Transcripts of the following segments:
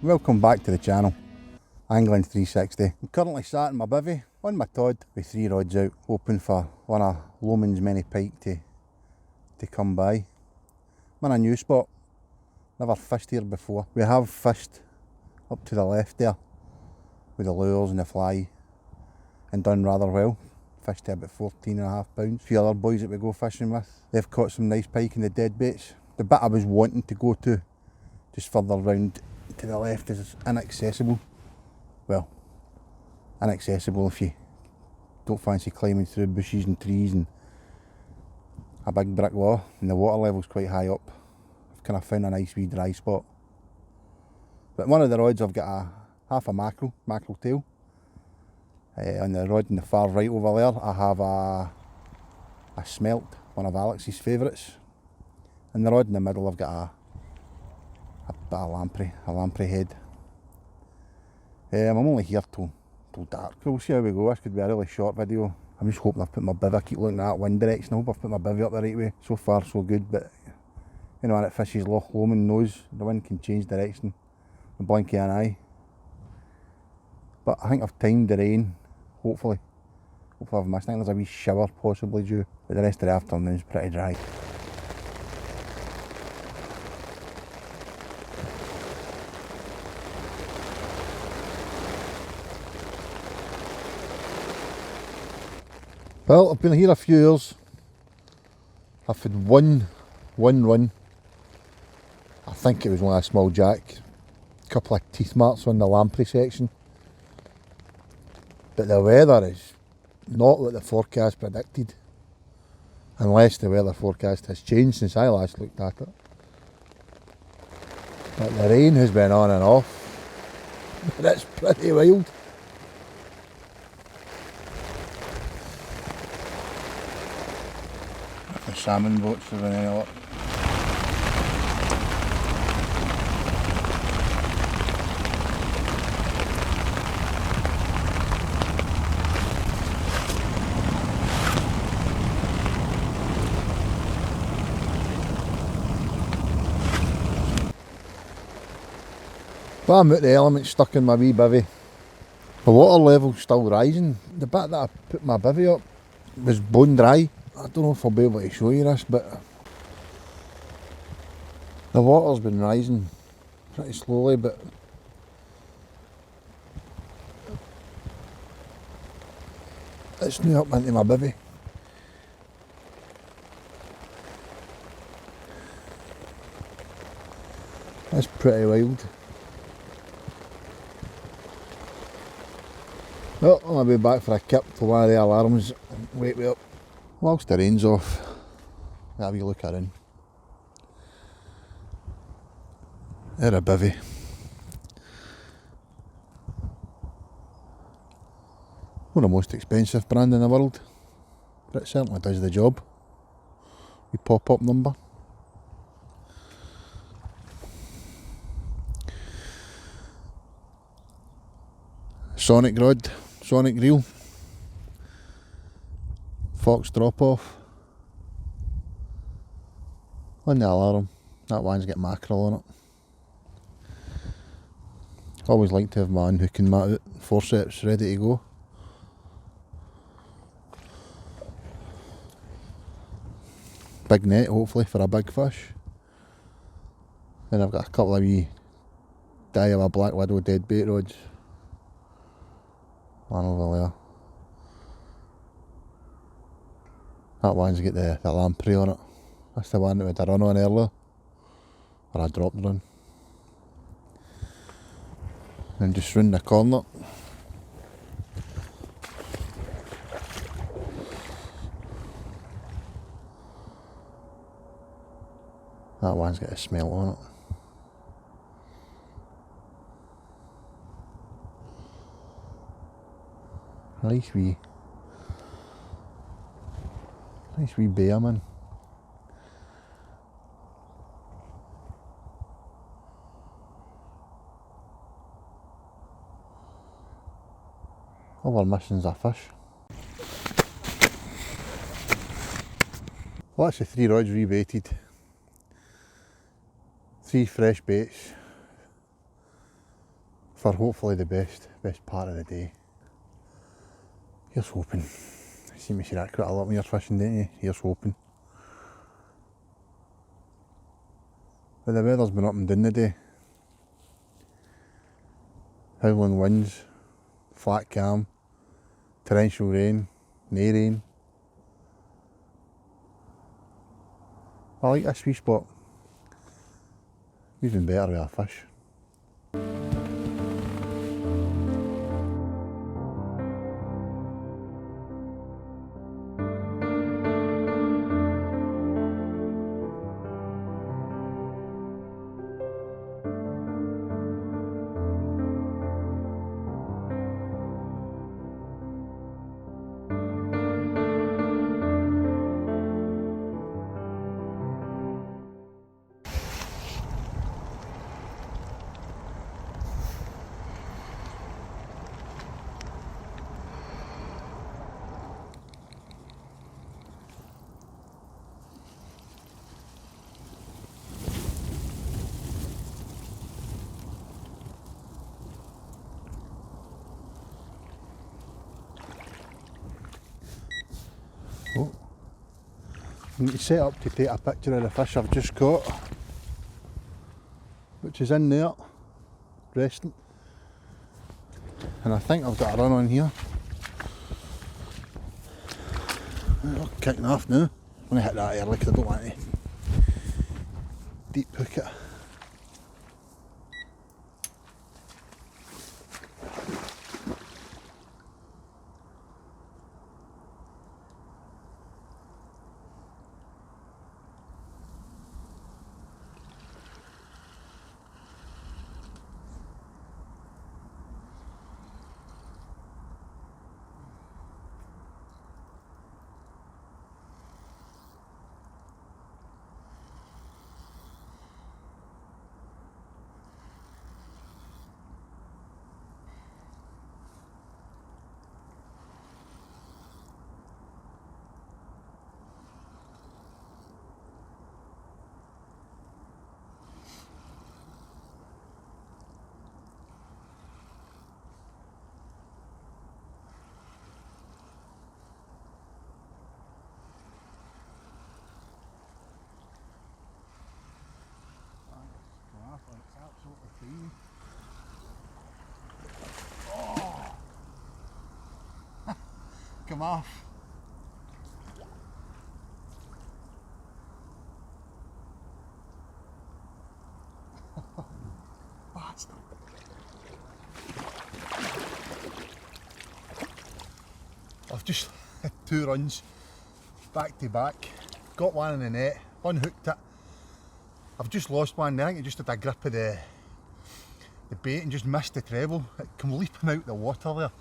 Welcome back to the channel, Angling 360. I'm currently sat in my bivvy on my Todd with 3 rods out, hoping for one of Lomond's many pike to come by. I'm in a new spot, never fished here before. We have fished up to the left there with the lures and the fly and done rather well. Fished to about 14.5 pounds. A few other boys that we go fishing with, they've caught some nice pike in the dead baits. The bit I was wanting to go to, just further round to the left, is inaccessible. Well, inaccessible if you don't fancy climbing through bushes and trees and a big brick wall, and the water level's quite high up. I've kind of found a nice wee dry spot. But one of the rods I've got a half a mackerel tail. On the rod in the far right over there I have a smelt, one of Alex's favourites. And the rod in the middle I've got a bit of lamprey head. I'm only here till dark. We'll see how we go. This could be a really short video. I'm just hoping I've put my bivvy, I keep looking at that wind direction, I hope I've put my bivvy up the right way. So far so good, but you know, when it fishes Loch Lomond knows the wind can change direction in the blink of an eye. But I think I've timed the rain, hopefully I've missed. I think there's a wee shower possibly due, but the rest of the afternoon's pretty dry. Well, I've been here a few years. I've had one run. I think it was only a small jack. A couple of teeth marks on the lamprey section. But the weather is not what the forecast predicted. Unless the weather forecast has changed since I last looked at it. But the rain has been on and off. It's pretty wild. The salmon boats are running a lot. But I'm out the element, stuck in my wee bivvy. The water level's still rising. The bit that I put my bivvy up was bone dry. I don't know if I'll be able to show you this, but the water's been rising pretty slowly, but it's now up into my bivvy. That's pretty wild. Well, I'm going to be back for a kip till one of the alarms wake me up. Whilst the rain's off, have a wee look around. They're a bivvy. Not the most expensive brand in the world, but it certainly does the job. We pop-up number. Sonic rod, sonic reel. Fox drop off. On the alarm, that one's got mackerel on it. Always like to have my unhooking mat out, forceps ready to go. Big net hopefully for a big fish. Then I've got a couple of wee Daiwa Black Widow deadbait rods. One over there. That one's got the lamprey on it. That's the one that we had a run on earlier. Or I dropped run. And just round the corner. That one's got a smell on it. Nice wee bear, man. All we're missing's a fish. Well, that's the 3 rods rebaited. 3 fresh baits. for hopefully the best part of the day. Here's hoping. You seem to see that quite a lot when you're fishing, don't you? Here's hoping. But the weather's been up and down today. Howling winds, flat calm, torrential rain, no rain. I like this wee spot. Even better with a fish. Oh, I need to set up to take a picture of the fish I've just caught, which is in there, resting. And I think I've got a run on here. Oh, kicking off now. I'm going to hit that early because I don't want to deep hook it. It's absolutely tiny. Oh! Come off. Bastard. I've just had 2 runs back to back. Got one in the net, unhooked it. I've just lost one. I think it just had a grip of the bait and just missed the treble. It came leaping out the water there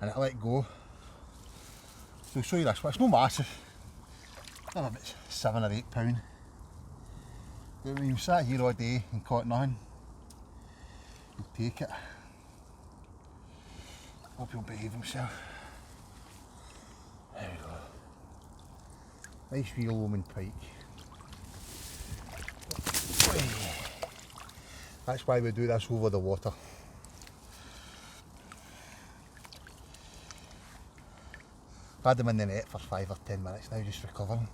and it let go. So I'll show you this one. It's no massive. I don't know, about 7 or 8 pound. But when you've sat here all day and caught nothing, you'll take it. Hope he'll behave himself. There we go. Nice wee Lomond pike. That's why we do this over the water. I've had them in the net for 5 or 10 minutes now, just recovering.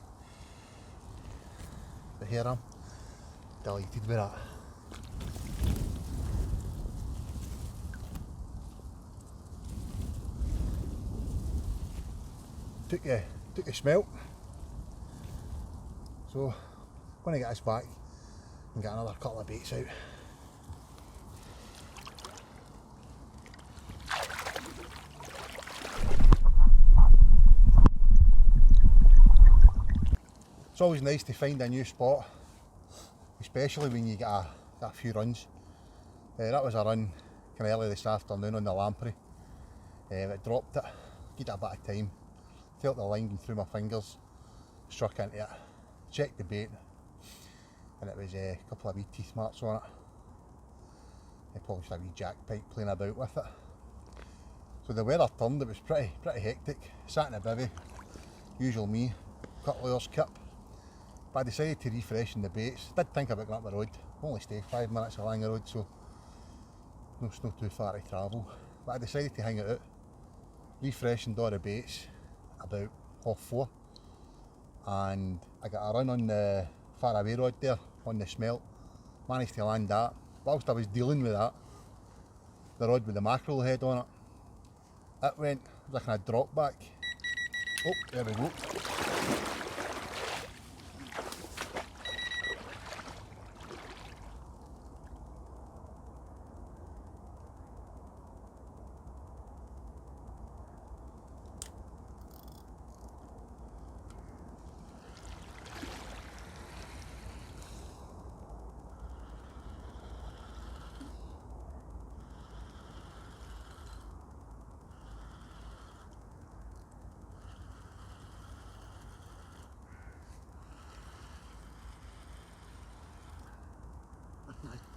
But here I'm delighted with that. Took a smelt. So I'm going to get this back and get another couple of baits out. It's always nice to find a new spot, especially when you get a few runs. That was a run kind of early this afternoon on the lamprey. It dropped it, gave it a bit of time, felt the line going through my fingers, struck into it, checked the bait, and it was a couple of wee teeth marks on it. Probably just a wee jack pike playing about with it. So the weather turned, it was pretty hectic. Sat in a bivvy, usual me, cut lures, kip. But I decided to refreshen the baits. Did think about going up the road, only stay 5 minutes along the road, so it's not too far to travel. But I decided to hang it out, refreshing all the baits about 4:30, and I got a run on the far away rod there on the smelt. Managed to land that. Whilst I was dealing with that, the rod with the mackerel head on it, it went like a drop back. Oh, there we go.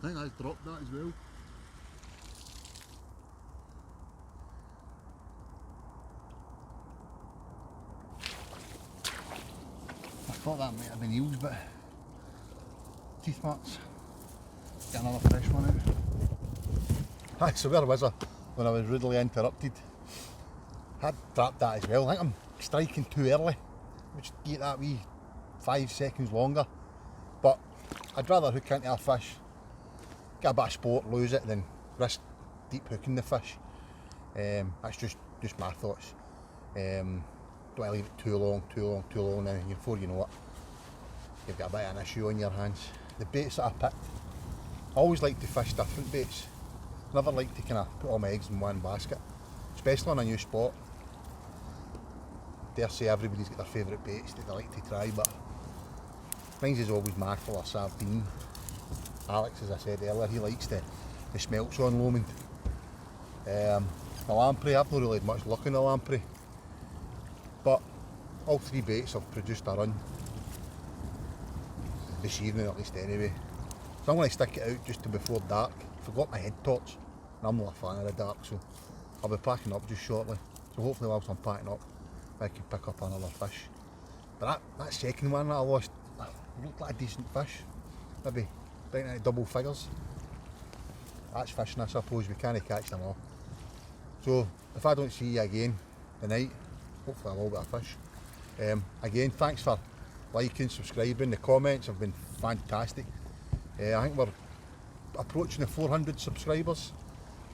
I think that's dropped that as well. I thought that might have been eels, but teeth marks. Get another fresh one out. Aye, so where was I when I was rudely interrupted? I'd trapped that as well. I think I'm striking too early, which get that wee 5 seconds longer. But I'd rather hook into a fish, get a bit of sport, lose it, than risk deep hooking the fish. That's just my thoughts. Don't want to leave it too long, and before you know it, you've got a bit of an issue on your hands. The baits that I picked, I always like to fish different baits. Never like to kind of put all my eggs in one basket, especially on a new spot. Dare say everybody's got their favourite baits that they like to try, but mine's is always mackerel or sardine. Alex, as I said earlier, he likes the smelts on Lomond. The lamprey, I've not really had much luck on the lamprey, but all three baits have produced a run this evening, at least anyway. So I'm going to stick it out just to before dark. I forgot my head torch, and I'm not a fan of the dark, so I'll be packing up just shortly. So hopefully whilst I'm packing up, I can pick up another fish. But that second one that I lost, looked like a decent fish, maybe right into double figures. That's fishing, I suppose. We can't catch them all. So if I don't see you again tonight, hopefully I'll get a fish. Again, thanks for liking, subscribing. The comments have been fantastic. I think we're approaching the 400 subscribers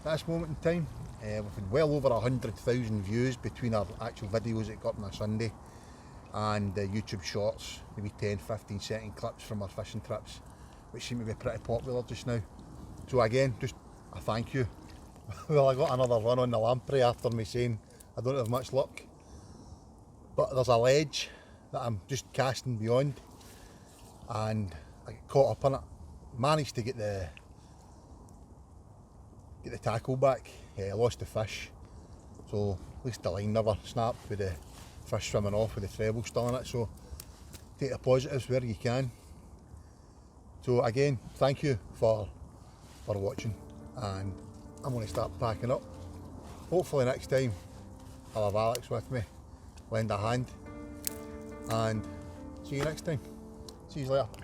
at this moment in time. We've had well over 100,000 views between our actual videos that got up on a Sunday and the YouTube shorts, maybe 10-15 second clips from our fishing trips, which seem to be pretty popular just now. So again, just a thank you. Well, I got another run on the lamprey after me saying I don't have much luck, but there's a ledge that I'm just casting beyond, and I get caught up in it. Managed to get the tackle back. I lost the fish, so at least the line never snapped with the fish swimming off with the treble still in it. So take the positives where you can. So again, thank you for watching, and I'm going to start packing up. Hopefully next time I'll have Alex with me, lend a hand, and see you next time. See you later.